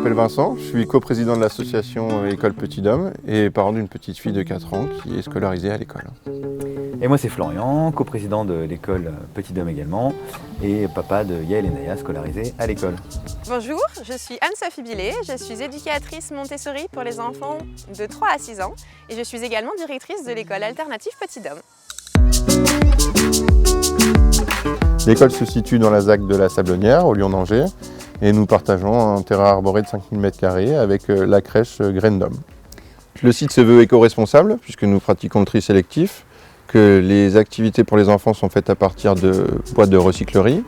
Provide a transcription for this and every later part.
m'appelle Vincent, je suis coprésident de l'association École Petit Dôme et parent d'une petite fille de 4 ans qui est scolarisée à l'école. Et moi c'est Florian, coprésident de l'école Petit Dôme également et papa de Yael et Naya scolarisés à l'école. Bonjour, je suis Anne-Sophie Billet, je suis éducatrice Montessori pour les enfants de 3 à 6 ans et je suis également directrice de l'école alternative Petit Dôme. L'école se situe dans la ZAC de la Sablonnière, au Lyon d'Angers, et nous partageons un terrain arboré de 5000 m² avec la crèche Graines d'Homme. Le site se veut éco-responsable, puisque nous pratiquons le tri sélectif, que les activités pour les enfants sont faites à partir de boîtes de recyclerie.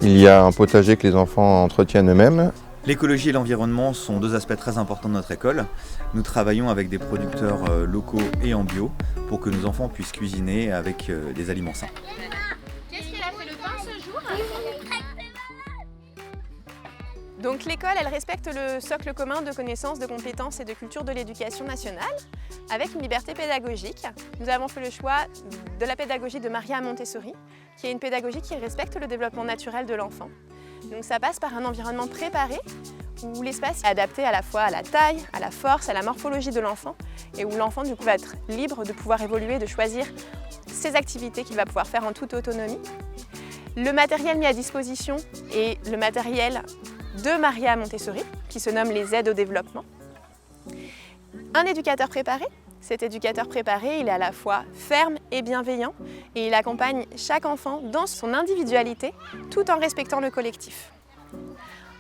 Il y a un potager que les enfants entretiennent eux-mêmes. L'écologie et l'environnement sont deux aspects très importants de notre école. Nous travaillons avec des producteurs locaux et en bio pour que nos enfants puissent cuisiner avec des aliments sains. Qu'est-ce qu'il a fait le pain ce jour? Donc l'école, elle respecte le socle commun de connaissances, de compétences et de culture de l'éducation nationale avec une liberté pédagogique. Nous avons fait le choix de la pédagogie de Maria Montessori, qui est une pédagogie qui respecte le développement naturel de l'enfant. Donc ça passe par un environnement préparé où l'espace est adapté à la fois à la taille, à la force, à la morphologie de l'enfant et où l'enfant du coup va être libre de pouvoir évoluer, de choisir ses activités qu'il va pouvoir faire en toute autonomie. Le matériel mis à disposition est le matériel de Maria Montessori, qui se nomme les aides au développement. Un éducateur préparé. Cet éducateur préparé, il est à la fois ferme et bienveillant et il accompagne chaque enfant dans son individualité tout en respectant le collectif.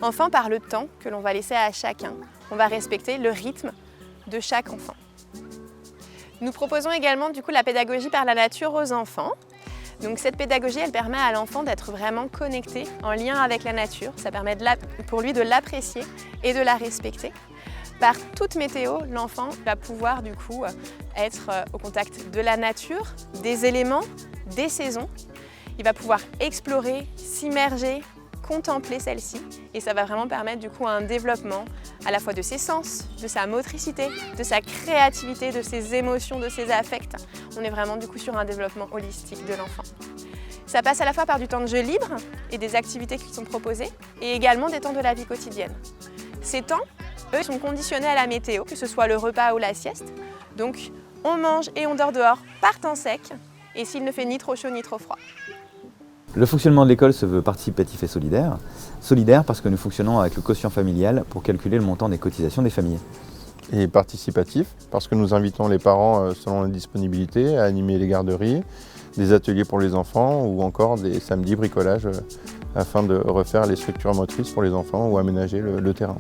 Enfin, par le temps que l'on va laisser à chacun, on va respecter le rythme de chaque enfant. Nous proposons également du coup la pédagogie par la nature aux enfants. Donc cette pédagogie, elle permet à l'enfant d'être vraiment connecté, en lien avec la nature. Ça permet pour lui de l'apprécier et de la respecter. Par toute météo, l'enfant va pouvoir du coup être au contact de la nature, des éléments, des saisons. Il va pouvoir explorer, s'immerger, contempler celle-ci et ça va vraiment permettre du coup un développement à la fois de ses sens, de sa motricité, de sa créativité, de ses émotions, de ses affects. On est vraiment du coup sur un développement holistique de l'enfant. Ça passe à la fois par du temps de jeu libre et des activités qui sont proposées et également des temps de la vie quotidienne. Ces temps, eux, sont conditionnés à la météo, que ce soit le repas ou la sieste. Donc on mange et on dort dehors par temps sec et s'il ne fait ni trop chaud ni trop froid. Le fonctionnement de l'école se veut participatif et solidaire. Solidaire parce que nous fonctionnons avec le quotient familial pour calculer le montant des cotisations des familles. Et participatif, parce que nous invitons les parents, selon la disponibilité, à animer les garderies, des ateliers pour les enfants ou encore des samedis bricolage afin de refaire les structures motrices pour les enfants ou aménager le terrain.